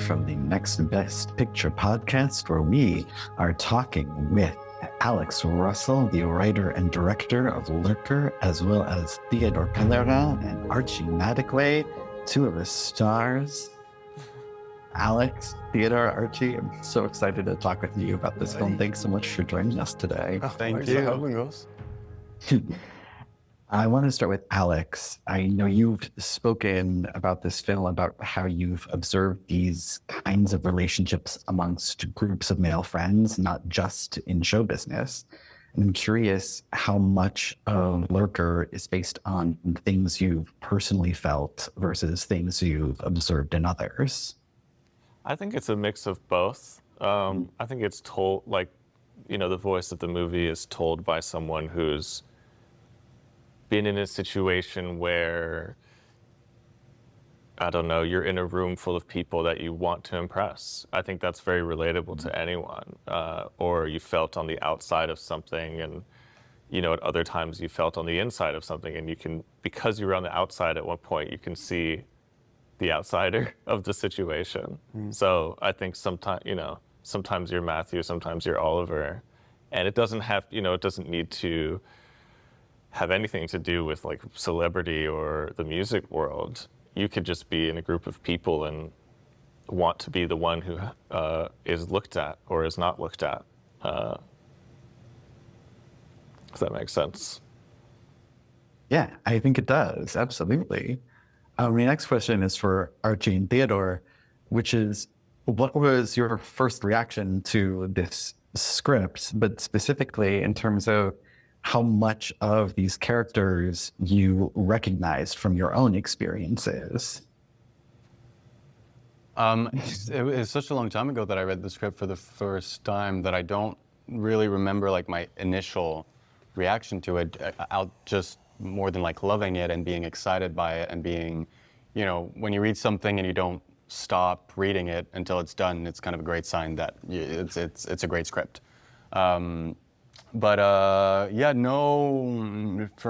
from the Next Best Picture podcast, where we are talking with Alex Russell, the writer and director of Lurker, as well as Théodore Pellerin and Archie Madekwe, two of the stars. Alex, Théodore, Archie, I'm so excited to talk with you about this film. Thanks so much for joining us today. Thank you for having us. I want to start with Alex. I know you've spoken about this film, about how you've observed these kinds of relationships amongst groups of male friends, not just in show business. And I'm curious how much of Lurker is based on things you've personally felt versus things you've observed in others. I think it's a mix of both. I think it's told, the voice of the movie is told by someone who's been in a situation where, I don't know, you're in a room full of people that you want to impress. I think that's very relatable to anyone. Or you felt on the outside of something, and at other times you felt on the inside of something, and you can, because you were on the outside at one point, you can see the outsider of the situation. So I think sometimes you're Matthew, sometimes you're Oliver, and it doesn't have, it doesn't need to have anything to do with like celebrity or the music world. You could just be in a group of people and want to be the one who is looked at or is not looked at. If that makes sense. Yeah, I think it does. Absolutely. My next question is for Archie and Théodore, which is, what was your first reaction to this script, but specifically in terms of how much of these characters you recognized from your own experiences? It was such a long time ago that I read the script for the first time that I don't really remember like my initial reaction to it. Out just more than like loving it and being excited by it and being, when you read something and you don't stop reading it until it's done, it's kind of a great sign that it's a great script. For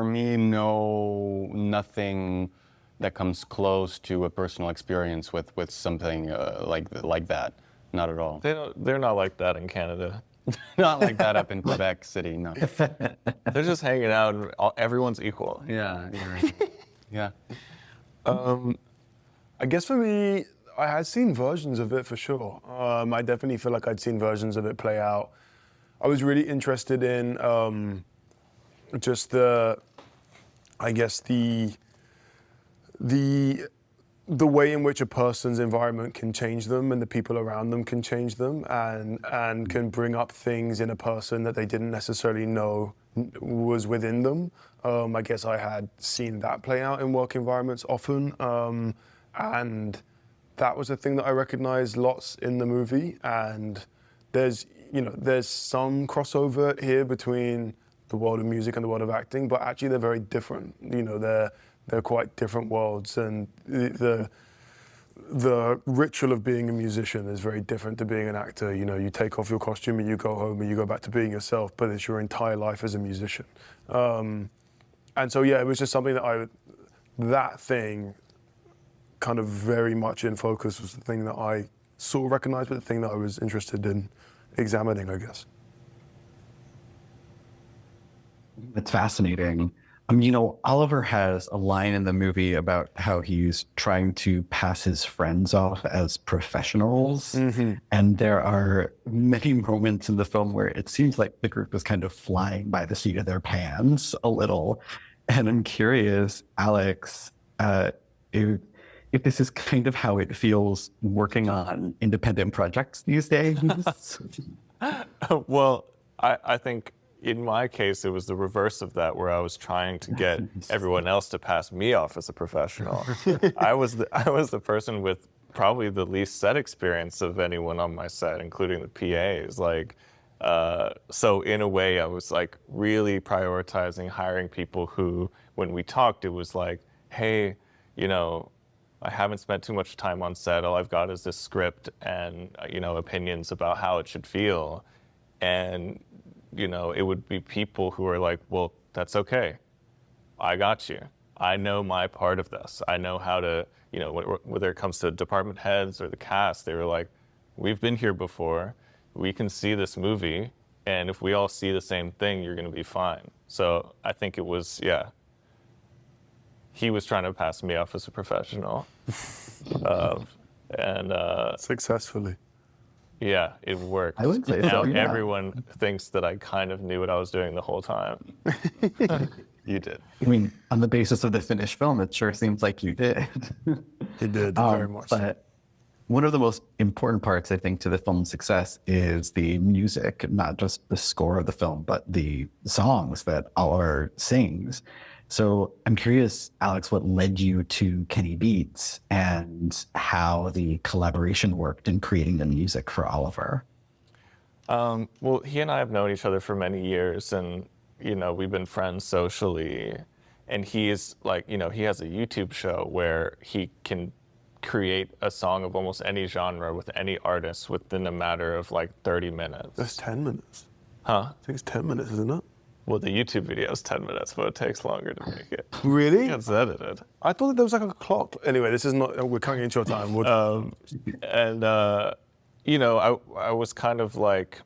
me, nothing that comes close to a personal experience with something like that. Not at all. They're not like that in Canada. Not like that up in Quebec City, no. They're just hanging out and everyone's equal. Yeah, you're right. Yeah. I guess for me, I had seen versions of it for sure. I definitely feel like I'd seen versions of it play out. I was really interested in just the way in which a person's environment can change them and the people around them can change them and can bring up things in a person that they didn't necessarily know was within them. I guess I had seen that play out in work environments often. And that was a thing that I recognized lots in the movie. And there's some crossover here between the world of music and the world of acting, but actually they're very different. They're quite different worlds, and the ritual of being a musician is very different to being an actor. You take off your costume and you go home and you go back to being yourself, but it's your entire life as a musician. And so, yeah, it was just something that thing kind of very much in focus was the thing that I sort of recognized, but the thing that I was interested in examining, I guess. It's fascinating. Oliver has a line in the movie about how he's trying to pass his friends off as professionals. Mm-hmm. And there are many moments in the film where it seems like the group is kind of flying by the seat of their pants a little. And I'm curious, Alex, if this is kind of how it feels working on independent projects these days. Well, I think in my case, it was the reverse of that, where I was trying to get everyone else to pass me off as a professional. I was the person with probably the least set experience of anyone on my set, including the PAs. So in a way, I was like really prioritizing hiring people who, when we talked, it was like, hey, I haven't spent too much time on set. All I've got is this script and, opinions about how it should feel. And it would be people who are like, well, that's okay. I got you. I know my part of this. I know how to, you know, whether it comes to department heads or the cast, they were like, we've been here before. We can see this movie. And if we all see the same thing, you're going to be fine. So I think it was, yeah. He was trying to pass me off as a professional. Successfully. Yeah, it worked. I would say now so, yeah. everyone thinks that I kind of knew what I was doing the whole time. You did. I mean, on the basis of the finished film, it sure seems like you did. He did, very much. But one of the most important parts, I think, to the film's success is the music, not just the score of the film, but the songs that Oliver sings. So I'm curious, Alex, what led you to Kenny Beats and how the collaboration worked in creating the music for Oliver? Well, he and I have known each other for many years, and you know, we've been friends socially. And he is like, you know, he has a YouTube show where he can create a song of almost any genre with any artist within a matter of like 30 minutes. That's 10 minutes. Huh? I think it's 10 minutes, isn't it? Well, the YouTube video is 10 minutes, but it takes longer to make it. Really? It's edited. I thought that there was like a clock. Anyway, this is not, we're coming into your time. You know, I was kind of like,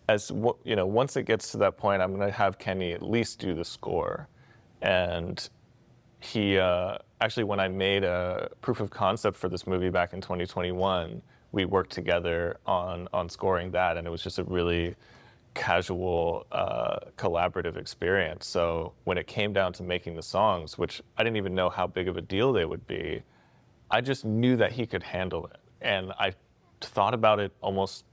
you know, once it gets to that point, I'm going to have Kenny at least do the score. And he, actually, when I made a proof of concept for this movie back in 2021, we worked together on scoring that, and it was just a really casual, collaborative experience. So when it came down to making the songs, which I didn't even know how big of a deal they would be, I just knew that he could handle it. And I thought about it almost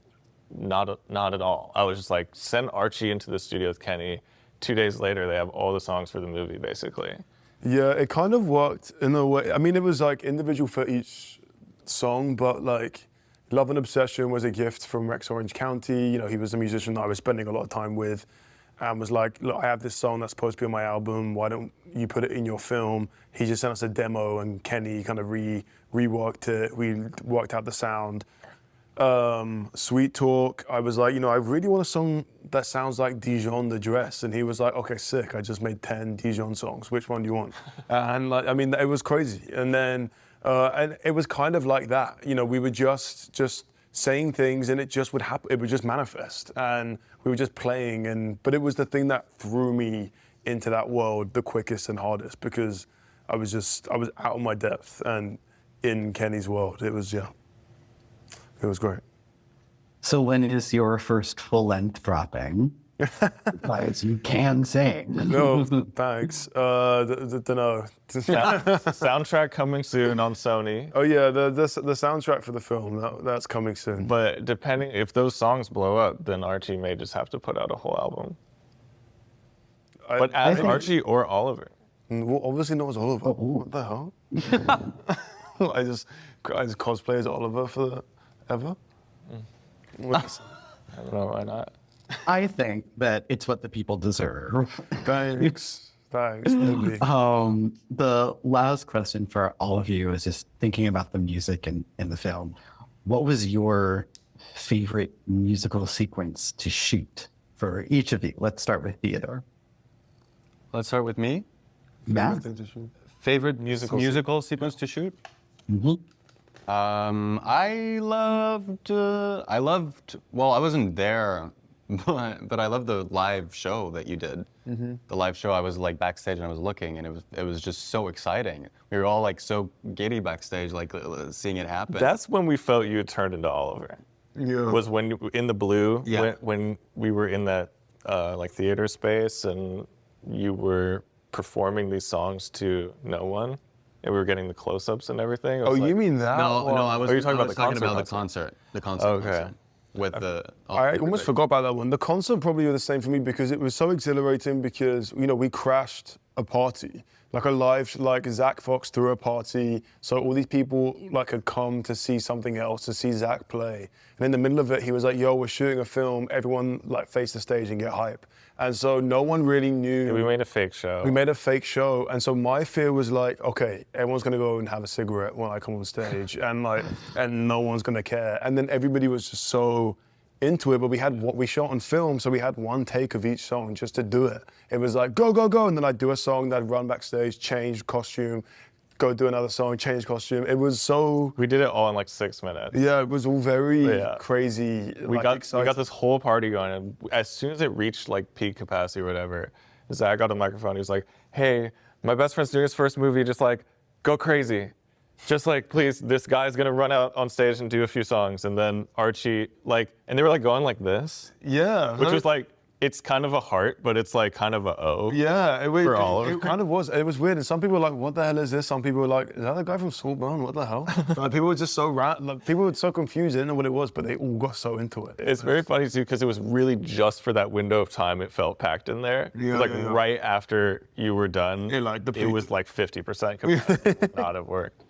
not at all. I was just like, send Archie into the studio with Kenny. 2 days later, they have all the songs for the movie, basically. Yeah, it kind of worked in a way. I mean, it was like individual for each song, but like Love and Obsession was a gift from Rex Orange County. You know, he was a musician that I was spending a lot of time with, and was like, look, I have this song that's supposed to be on my album. Why don't you put it in your film? He just sent us a demo, and Kenny kind of reworked it. We worked out the sound. Sweet Talk, I was like, you know, I really want a song that sounds like Dijon the Dress. And he was like, okay, sick. I just made 10 Dijon songs. Which one do you want? And like, I mean, it was crazy. And then, and it was kind of like that. You know, we were just saying things and it just would happen. It would just manifest. And we were just playing. But it was the thing that threw me into that world the quickest and hardest, because I was out of my depth and in Kenny's world. It was, yeah. It was great. So when is your first full length dropping? Because you can sing. No, thanks. Don't know. Soundtrack coming soon on Sony. Oh yeah, the soundtrack for the film, that's coming soon. But depending, if those songs blow up, then Archie may just have to put out a whole album. But as Archie or Oliver. Well, obviously not as Oliver. Oh. What the hell? I just cosplay as Oliver for ever. I don't know, why not? I think that it's what the people deserve. Thanks. Maybe. The last question for all of you is just thinking about the music in the film. What was your favorite musical sequence to shoot for each of you? Let's start with Theodore. Let's start with me. Yeah. Favorite musical sequence to shoot? Mm-hmm. I loved, well, I wasn't there, but I loved the live show that you did. Mm-hmm. The live show, I was like backstage and I was looking, and it was just so exciting. We were all like so giddy backstage, like seeing it happen. That's when we felt you had turned into Oliver. Yeah. Was when in the blue, Yeah. when we were in that like theater space and you were performing these songs to no one. And we were getting the close-ups and everything. Oh, you mean that? No, I was. Oh, you're talking about the talking concert about the concert. concert. The concert. Okay. concert with the. I almost forgot about that one. The concert probably was the same for me, because it was so exhilarating, because, you know, we crashed a party, like a live, like Zack Fox threw a party. So all these people like had come to see something else, to see Zack play. And in the middle of it, he was like, yo, we're shooting a film. Everyone like face the stage and get hype. And so no one really knew. Yeah, we made a fake show. We made a fake show. And so my fear was like, okay, everyone's gonna go and have a cigarette when I come on stage, and no one's gonna care. And then everybody was just so into it, but we shot on film, so we had one take of each song just to do it. It was like, go, go, go, and then I'd do a song, then I'd run backstage, change costume, go do another song, change costume. It was so... We did it all in like 6 minutes. Yeah, it was all very crazy. We got this whole party going, and as soon as it reached like peak capacity or whatever, Zack got a microphone. He was like, "Hey, my best friend's doing his first movie. Just like, go crazy. Just like, please, this guy's gonna run out on stage and do a few songs." And then Archie, like, and they were like going like this. Yeah. Which was like, it's kind of a heart, but it's like kind of a O. Yeah, for all of it kind of was. It was weird. And some people were like, what the hell is this? Some people were like, is that the guy from Saltburn? What the hell? Like, people were just so people were so confused. They didn't know what it was, but they all got so into it. It's very funny too, because it was really just for that window of time it felt packed in there. Yeah, it was like right after you were done, it was like 50% capacity. Not have worked.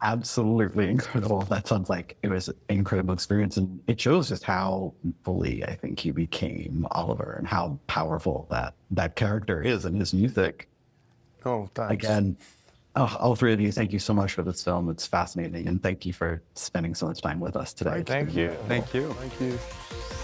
Absolutely incredible. That sounds like it was an incredible experience, and it shows just how fully I think you became Oliver and how powerful that character is in his music. Oh, thanks. Again, all three of you, thank you so much for this film. It's fascinating, and thank you for spending so much time with us today. Thank you. Thank you. Thank you.